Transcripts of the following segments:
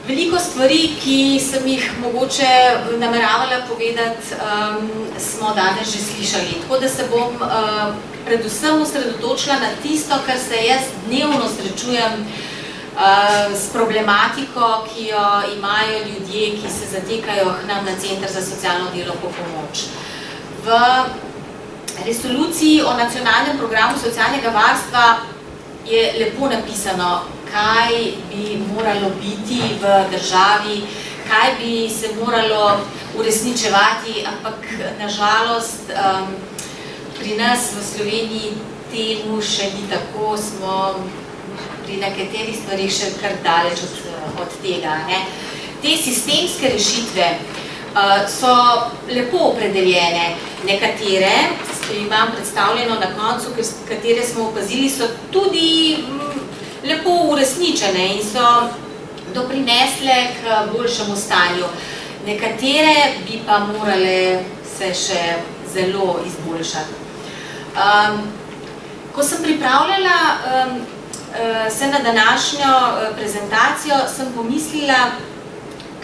Veliko stvari, ki sem jih mogoče nameravala povedati, smo danes že slišali. Tako da se bom predvsem osredotočila na tisto, kar se jaz dnevno srečujem s problematiko, ki jo imajo ljudje, ki se zatekajo k nam na Center za socialno delo po pomoč. V resoluciji o nacionalnem programu socialnega varstva je lepo napisano, kaj bi moralo biti v državi, kaj bi se moralo uresničevati, ampak nažalost pri nas v Sloveniji temu še ni tako, smo pri nekaterih stvarih še kar daleč od tega. Te sistemske rešitve so lepo opredeljene, nekatere, imam predstavljeno na koncu, katere smo opazili, so tudi lepo uresničene in so doprinesle k boljšemu stanju. Nekatere bi pa morale se še zelo izboljšati. Ko sem pripravljala se na današnjo prezentacijo, sem pomislila,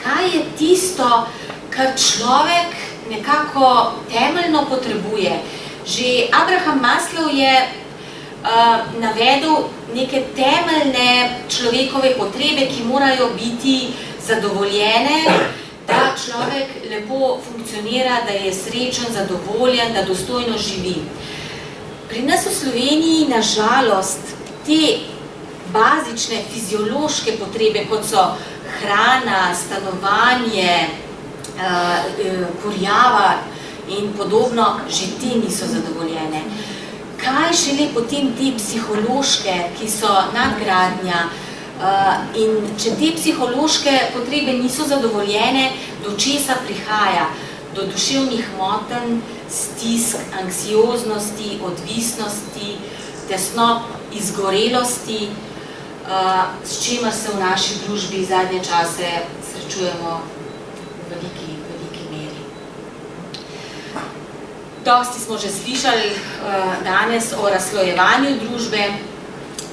kaj je tisto, kar človek nekako temeljno potrebuje. Že Abraham Maslow je navedel neke temeljne človekove potrebe, ki morajo biti zadovoljene, da človek lepo funkcionira, da je srečen, zadovoljen, da dostojno živi. Pri nas v Sloveniji, na žalost, te bazične fiziološke potrebe, kot so hrana, stanovanje, kurjava in podobno, že te niso zadovoljene. Kaj šele potem te psihološke, ki so nadgradnja, in če te psihološke potrebe niso zadovoljene, do česa prihaja? Do duševnih motenj, stisk, anksioznosti, odvisnosti, tesnob, izgorelosti, s čimer se v naši družbi zadnje čase srečujemo v veliki meri. Dosti smo že slišali danes o razslojevanju družbe,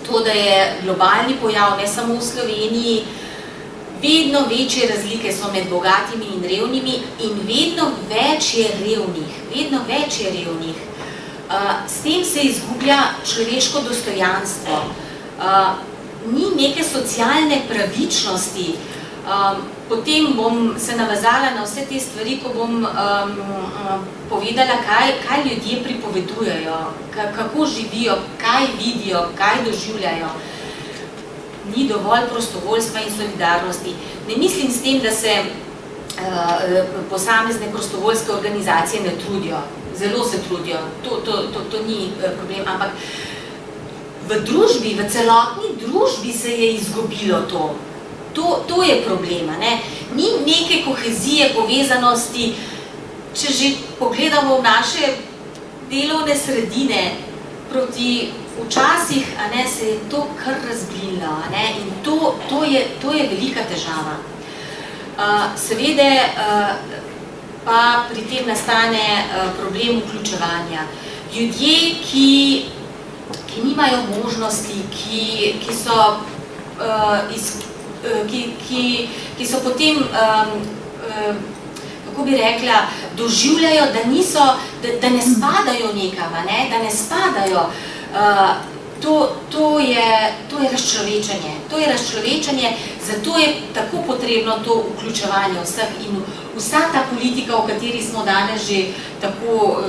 to, da je globalni pojav, ne samo v Sloveniji, vedno večje razlike so med bogatimi in revnimi in vedno več je revnih. S tem se izgublja človeško dostojanstvo. Ni neke socialne pravičnosti. Potem bom se navezala na vse te stvari, ko bom povedala, kaj ljudje pripovedujejo, kako živijo, kaj vidijo, kaj doživljajo. Ni dovolj prostovoljstva in solidarnosti. Ne mislim s tem, da se posamezne prostovoljske organizacije ne trudijo. Zelo se trudijo, to ni problem, ampak v družbi, v celotni družbi se je izgubilo to. To je problema. Ni neke kohezije, povezanosti. Če že pogledamo v naše delovne sredine, proti včasih se je to kar razblinilo in to je velika težava. Seveda pa pri tem nastane problem vključevanja. Ljudje, ki nimajo možnosti, ki so potem, kako bi rekla, doživljajo, da ne spadajo nekam, da ne spadajo. To je razčlovečenje. To je razčlovečenje, zato je tako potrebno to vključevanje vseh in vsa ta politika, o kateri smo danes že tako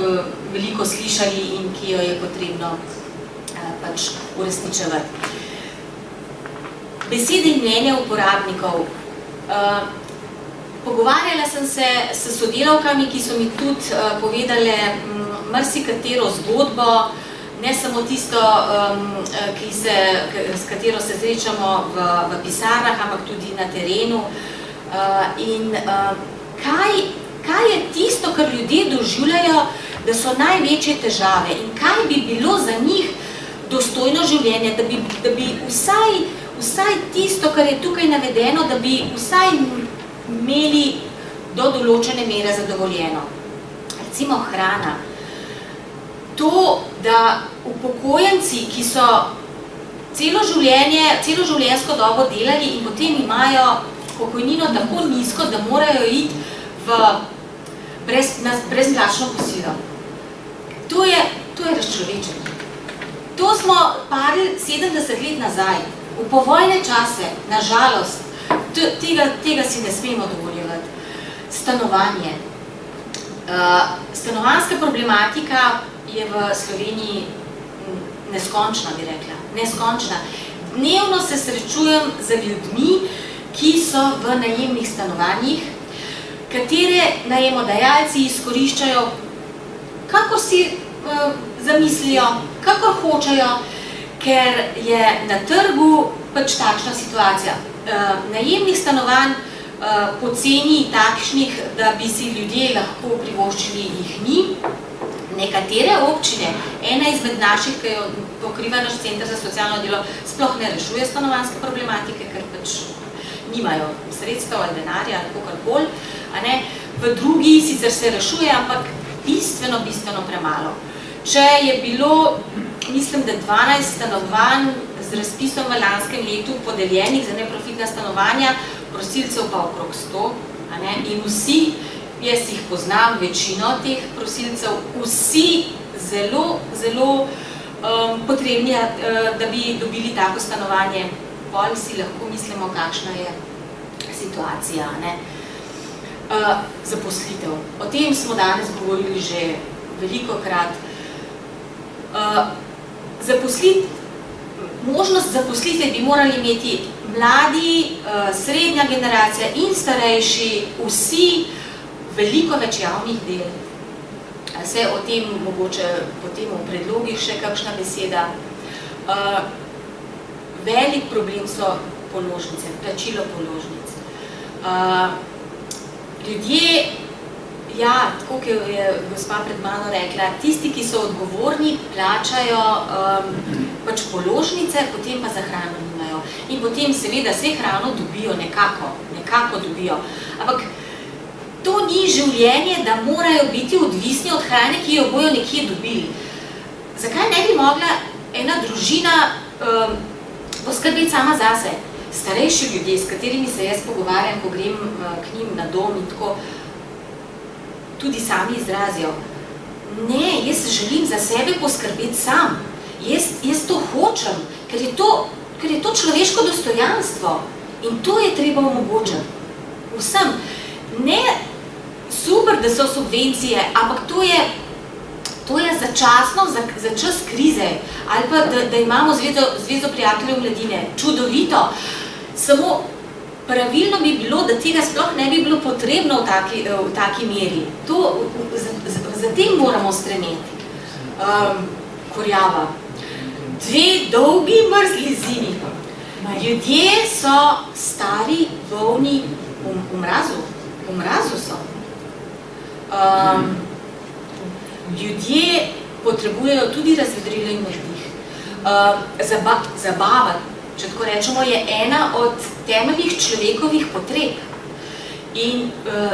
veliko slišali in ki jo je potrebno pač uresničevati. Besede in mnenja uporabnikov. Pogovarjala sem se s sodelavkami, ki so mi tudi povedale marsikatero zgodbo, ne samo tisto, s katero se srečamo v pisarnah, ampak tudi na terenu. In kaj je tisto, kar ljudje doživljajo, da so največje težave in kaj bi bilo za njih dostojno življenje, da bi vsaj tisto, kar je tukaj navedeno, da bi vsaj imeli do določene mere zadovoljeno. Recimo hrana. To, da upokojenci, ki so celo življenjsko dobo delali in potem imajo pokojnino tako nizko, da morajo iti na brezplačno kosilo. To je razčlovečenje. To smo parili 70 let nazaj, v povojne čase, na žalost, tega si ne smemo dovoljevati. Stanovanje. Stanovanjska problematika je v Sloveniji neskončna, bi rekla. Neskončna. Dnevno se srečujem z ljudmi, ki so v najemnih stanovanjih, katere najemodajalci izkoriščajo, kakor si zamislijo, kakor hočejo, ker je na trgu pač takšna situacija. Najemnih stanovanj po ceni takšnih, da bi si ljudje lahko privoščili, jih ni. Nekatere občine, ena izmed naših, ki jo pokriva naš center za socialno delo, sploh ne rešuje stanovanjske problematike, ker pač nimajo sredstev ali denarja ali kakorkoli. V drugi sicer se rešuje, ampak bistveno premalo. Če je bilo, mislim, da 12 stanovanj z razpisom v lanskem letu podeljenih za neprofitna stanovanja, prosilcev pa okrog 100, in vsi, jaz jih poznam, večino teh prosilcev, vsi zelo potrebni, da bi dobili tako stanovanje. Pol si lahko mislimo, kakšna je situacija. Zaposlitev. O tem smo danes govorili že velikokrat. Možnost zaposlitve bi morali imeti mladi, srednja generacija in starejši, vsi, veliko več javnih del. Se o tem mogoče potem v predlogih še kakšna beseda. Velik problem so položnice, plačilo položnic. Ljudje, ja, tako kot je gospa pred mano rekla, tisti, ki so odgovorni, plačajo pač položnice, potem pa za hrano nimajo. In potem seveda vse hrano dobijo nekako dobijo. Ampak to ni življenje, da morajo biti odvisni od hrane, ki jo bojo nekje dobili. Zakaj ne bi mogla ena družina poskrbeti sama zase? Starejši ljudje, s katerimi se jaz pogovarjam, ko grem k njim na dom in tako, tudi sami izrazijo. Ne, jaz želim za sebe poskrbeti sam. Jaz to hočem, ker je to človeško dostojanstvo in to je treba omogočiti. Vsem. Ne super, da so subvencije, ampak to je začasno, za čas krize, ali pa da imamo Zvezo prijateljev mladine. Čudovito. Samo pravilno bi bilo, da tega sploh ne bi bilo potrebno v taki meri. Za tem moramo stremeti. Kurjava. 2 dolgi mrzli zimi. Ljudje so stari, bolni v mrazu. V mrazu so. Ljudje potrebujejo tudi razvedrilo in najdih. Zabava, če tako rečemo, je ena od temeljnih človekovih potreb. In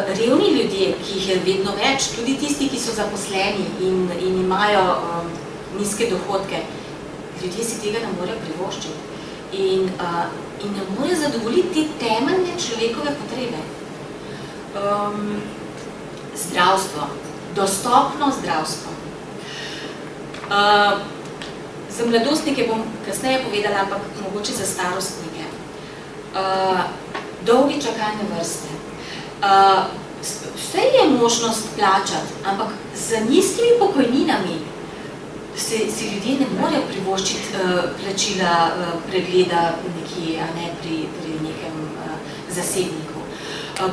revni ljudje, ki jih je vedno več, tudi tisti, ki so zaposleni in imajo nizke dohodke, ljudje si tega ne morejo privoščiti. In ne morejo zadovoljiti te temeljne človekove potrebe. Zdravstvo. Dostopno zdravstvo. Za mladostnike bom kasneje povedala, ampak mogoče za starostnike. Dolgi čakalne vrste. Vse je možnost plačati, ampak z nizkimi pokojninami si ljudje ne morejo privoščiti plačila pregleda nekje, a ne pri nekem zasebniku.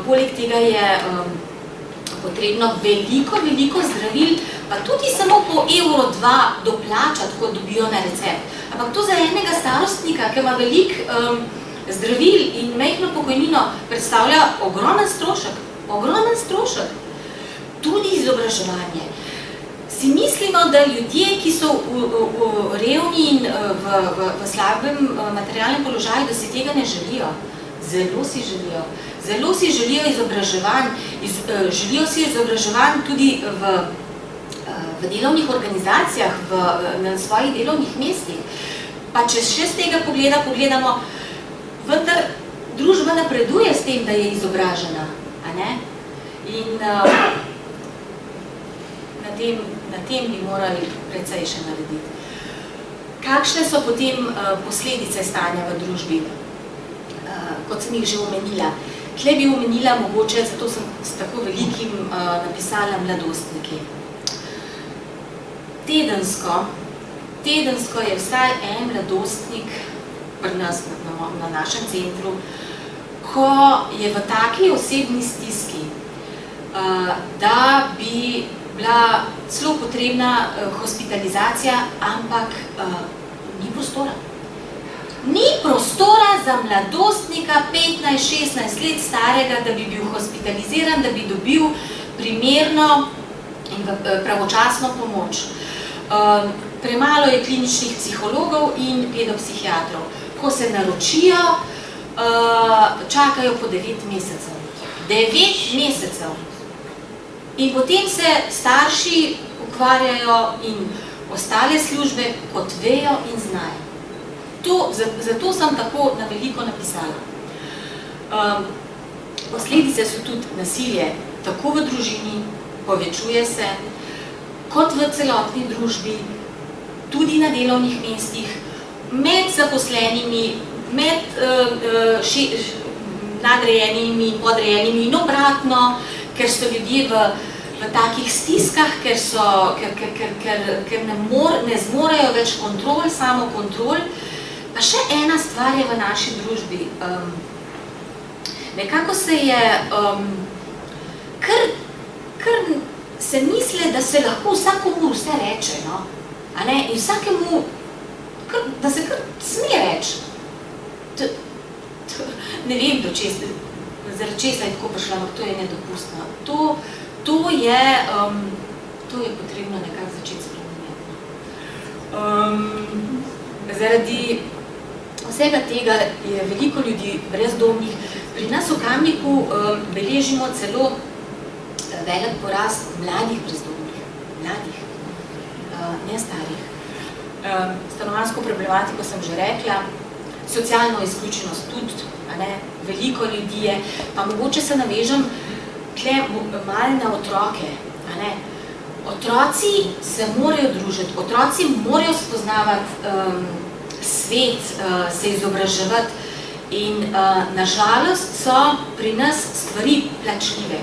Poleg tega je potrebno veliko zdravil, pa tudi samo po €1, €2 doplačati, ko dobijo na recept. Ampak to za enega starostnika, ki ima veliko zdravil in majhno pokojnino, predstavlja ogromen strošek. Tudi izobraževanje. Si mislimo, da ljudje, ki so revni in v slabem materialnem položaju, da si tega ne želijo. Zelo si želijo izobraževanj. Želijo si izobraževanj tudi v delovnih organizacijah, na svojih delovnih mestih. Pa če še z tega pogledamo, vendar družba napreduje s tem, da je izobražena, a ne? In na tem bi morali precej še narediti. Kakšne so potem posledice stanja v družbi? Kot sem jih že omenila. Tle bi omenila mogoče, zato sem s tako velikim napisala mladostniki. Tedensko je vsaj en mladostnik pri nas na našem centru, ko je v taki osebni stiski, da bi bila celo potrebna hospitalizacija, ampak ni prostora. Ni prostora za mladostnika 15-16 let starega, da bi bil hospitaliziran, da bi dobil primerno in pravočasno pomoč. Premalo je kliničnih psihologov in pedopsihiatrov. Ko se naročijo, čakajo po 9 mesecev. 9 mesecev! In potem se starši ukvarjajo in ostale službe kot vejo in znajo. Zato sem tako na veliko napisala. Posledice so tudi nasilje, tako v družini, povečuje se, kot v celotni družbi, tudi na delovnih mestih, med zaposlenimi, med nadrejenimi in podrejenimi in obratno, ker so ljudje v takih stiskah, ker ne zmorejo več kontrol, samo kontrol. Pa še ena stvar je v naši družbi. Nekako se je, kar se misle, da se lahko vsakomu vse reče, no? A ne? In vsakemu, da se kar sme reči. Ne vem, zaradi česa je tako prišla, ampak to je nedopustno. To je potrebno nekako začeti spremeniti. Zaradi vsega tega je veliko ljudi brezdomnih. Pri nas v Kamniku beležimo celo velik porast mladih brezdomnih. Mladih, ne starih. Stanovanjsko problematiko sem že rekla, socialno izključenost tudi, veliko ljudi je, pa mogoče se navežem tle malo na otroke. Otroci se morajo družiti, otroci morajo spoznavati svet, se izobraževati in nažalost so pri nas stvari plačljive.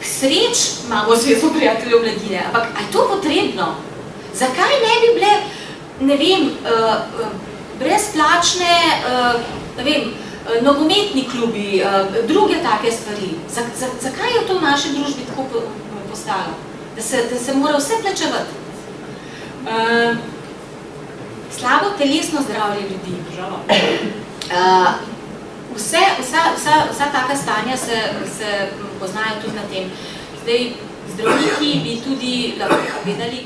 Sreč imamo Zvezo prijateljev mladine, ampak a je to potrebno? Zakaj ne bi bile, ne vem, brezplačne, ne vem, nogometni klubi, druge take stvari? Zakaj je to v naši družbi tako postalo? Da se mora vse plačevati? Slabo telesno zdravje ljudi. Vsa taka stanja se poznajo tudi na tem. Zdaj, zdravniki bi tudi lahko povedali,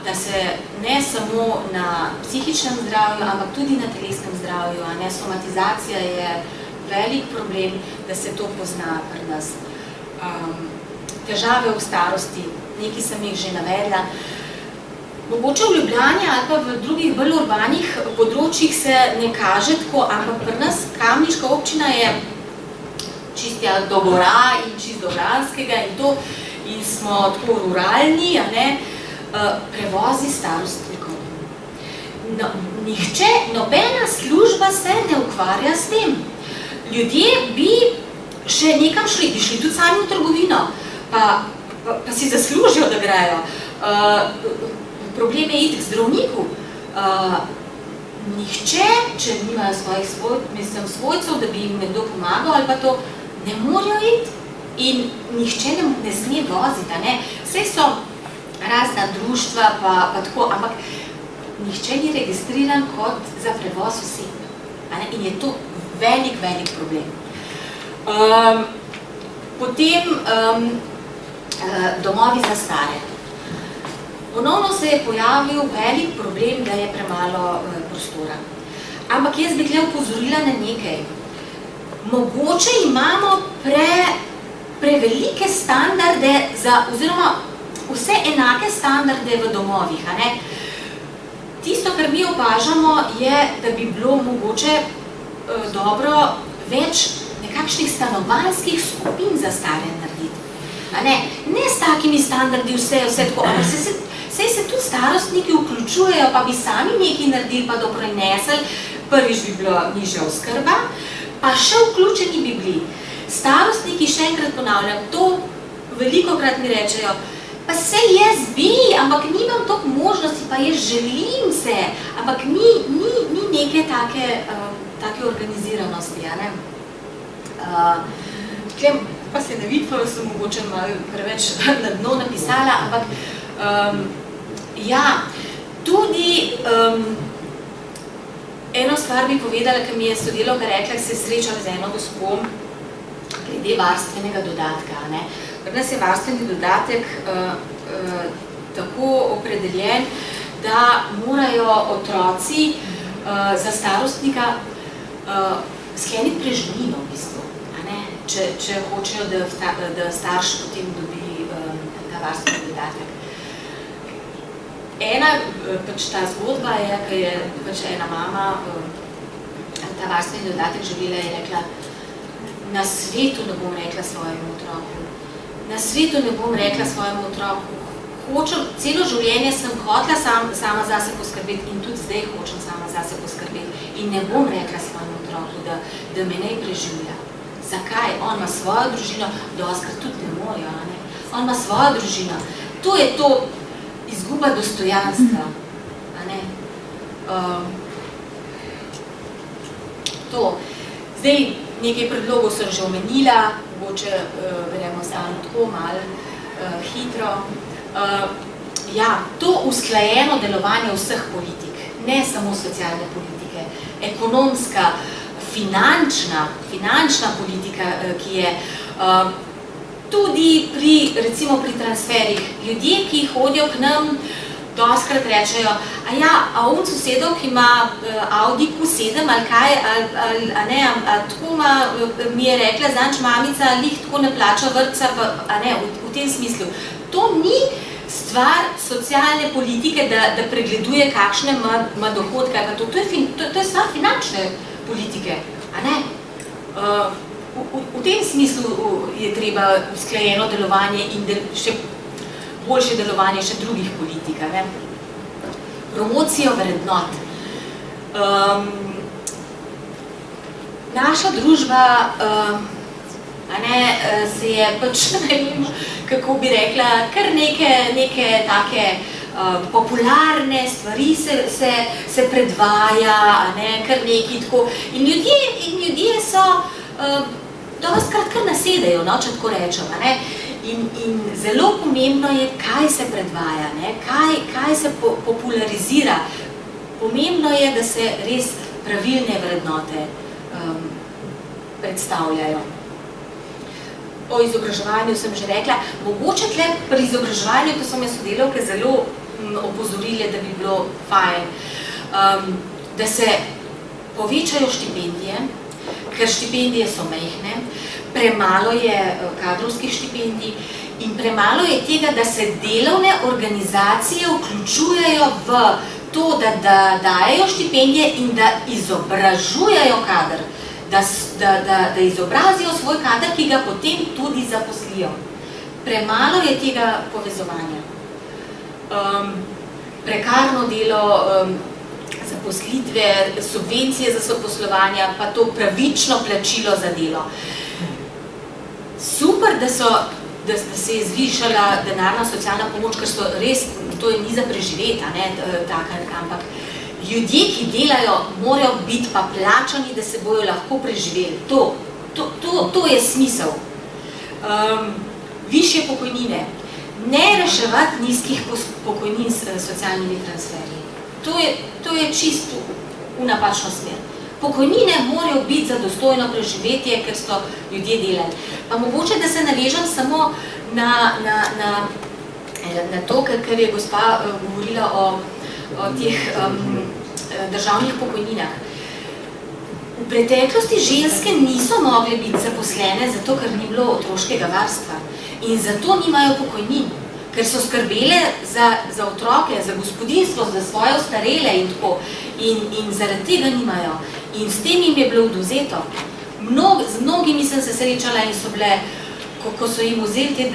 da se ne samo na psihičnem zdravju, ampak tudi na telesnem zdravju, somatizacija je velik problem, da se to pozna pri nas. Težave v starosti, nekaj sem jih že navedla. Mogoče v Ljubljani ali pa v drugih bolj urbanih področjih se ne kaže tako, ampak pri nas kamniška občina je čistja do gora in čist do Vranskega in smo tako ruralni, prevozi starostnikov. Nobena služba se ne ukvarja s tem. Ljudje bi še nekam šli, bi šli tudi sami v trgovino, pa si zaslužijo, da grejo. Problem je iti k zdravniku. Nihče, če nimajo svojih svojcev, da bi jim nekdo pomagal ali pa to, ne morajo iti in nihče ne sme voziti. Vse so razna društva pa tako, ampak nihče ni registriran kot za prevoz oseb. In je to velik problem. Potem domovi za stare. Ponovno se je pojavil velik problem, da je premalo prostora. Ampak jaz bi tle opozorila na nekaj. Mogoče imamo prevelike standarde oziroma vse enake standarde v domovih. Tisto, kar mi opažamo, je, da bi bilo mogoče dobro več nekakšnih stanovanjskih skupin za stare narediti. Ne s takimi standardi vse tako, ampak saj se tudi starostniki vključujejo, pa bi sami nekaj naredili, pa doprinesli, prvič bi bila nižja oskrba, pa še vključeni bi bili. Starostniki, še enkrat ponavljam, to velikokrat mi rečejo, pa sej jaz bi, ampak nimam toliko možnosti, pa jaz želim se, ampak ni neke take organiziranosti, ja ne? Pa se ne vidi, pa sem mogoče malo preveč na dno napisala, ampak ja, tudi eno stvar bi povedala, ki mi je sodelavka rekla, se je srečala z eno gospo glede varstvenega dodatka. Pri nas je varstveni dodatek tako opredeljen, da morajo otroci za starostnika skleniti preživnino v bistvu, če hočejo, da starš potem dobi ta varstveni dodatek. Ta zgodba je, ki je ena mama ta varstveni dodatek živela, je rekla, na svetu ne bom rekla svojemu otroku. Na svetu ne bom rekla svojemu otroku. Celo življenje sem hotela sama zase poskrbeti in tudi zdaj hočem sama zase poskrbeti. In ne bom rekla svojemu otroku, da me ne preživlja. Zakaj? On ima svojo družino, dostakrat tudi ne morajo, ne? On ima svojo družino. To je to izguba dostojanstva. Zdaj, nekaj predlogov sem že omenila, mogoče verjamo samo tako malo hitro. To usklajeno delovanje vseh politik, ne samo socialne politike, ekonomska, finančna politika, ki je tudi recimo pri transferih. Ljudje, ki hodijo k nam, dostakrat rečejo, a on sosedov, ki ima Audi Q7 ali kaj, tako mi je rekla, zanč mamica, lih tako ne plača vrtca, v tem smislu. To ni stvar socialne politike, da pregleduje, kakšne ima dohodke, to je stvar finančne politike, V tem smislu je treba usklajeno delovanje in še boljše delovanje še drugih politik. Promocijo vrednot. Naša družba se je ne vem, kako bi rekla, kar neke take popularne stvari se predvaja, kar nekaj tako. In ljudje so dostakrat kar nasedajo, če tako rečem. In zelo pomembno je, kaj se predvaja, kaj se popularizira. Pomembno je, da se res pravilne vrednote predstavljajo. O izobraževanju sem že rekla. Mogoče tle pri izobraževanju, ko so me sodelavke zelo opozorile, da bi bilo fajn, da se povečajo štipendije, ker štipendije so majhne, premalo je kadrovskih štipendij in premalo je tega, da se delovne organizacije vključujejo v to, da dajejo štipendije in da izobražujejo kader, da izobrazijo svoj kader, ki ga potem tudi zaposlijo. Premalo je tega povezovanja. Prekarno delo, zaposlitve, subvencije za zaposlovanja, pa to pravično plačilo za delo. Super, da se je zvišala denarna socialna pomoč, ker so res, to je ni za preživeti, ampak ljudje, ki delajo, morajo biti pa plačani, da se bojo lahko preživeli. To je smisel. Višje pokojnine. Ne reševati nizkih pokojnin s socialnimi transferji. To je čisto v napačno smer. Pokojnine morajo biti za dostojno preživetje, ker so ljudje delali. Pa mogoče, da se navežem samo na to, kar je gospa govorila o teh državnih pokojninah. V preteklosti ženske niso mogle biti zaposlene, zato ker ni bilo otroškega varstva in zato nimajo pokojnin. ker so skrbele za otroke, za gospodinstvo, za svoje ostarele in tako. In zaradi tega nimajo. In s tem jim je bilo oduzeto. Z mnogimi sem se srečala in so bile, ko so jim vzeli te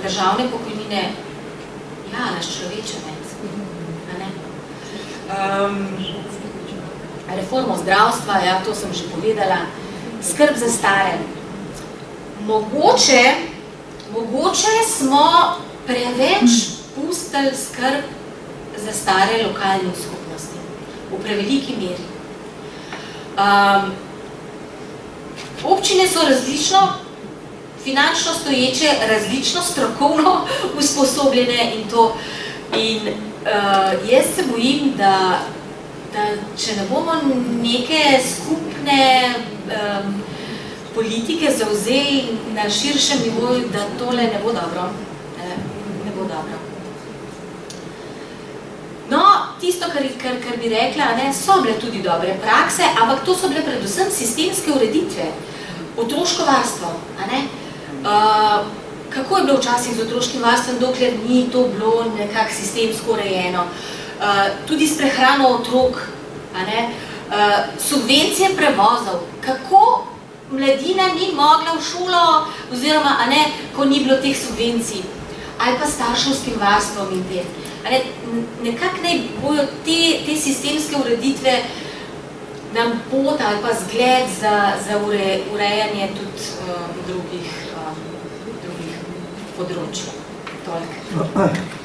državne pokojnine, ja, razčlovečene. Reformo zdravstva, ja, to sem že povedala. Skrb za stare. Mogoče smo preveč pustili skrb za stare lokalne skupnosti. V preveliki meri. Občine so različno finančno stoječe, različno strokovno usposobljene in to. In jaz se bojim, da če ne bomo neke skupne politike zavzeli na širšem nivoju, da tole ne bo dobro. Ne bo dobro. No, tisto, kar bi rekla, so bile tudi dobre prakse, ampak to so bile predvsem sistemske ureditve. Otroško varstvo. Kako je bilo včasih z otroškim varstvom, dokler ni to bilo nekako sistemsko urejeno. Tudi s prehrano otrok, subvencije prevozov. Kako mladina ni mogla v šolo, oziroma ko ni bilo teh subvencij, ali pa starševskim varstvom in tem. Nekako naj bojo te sistemske ureditve nam pot ali pa zgled za urejanje tudi drugih področij. Toliko.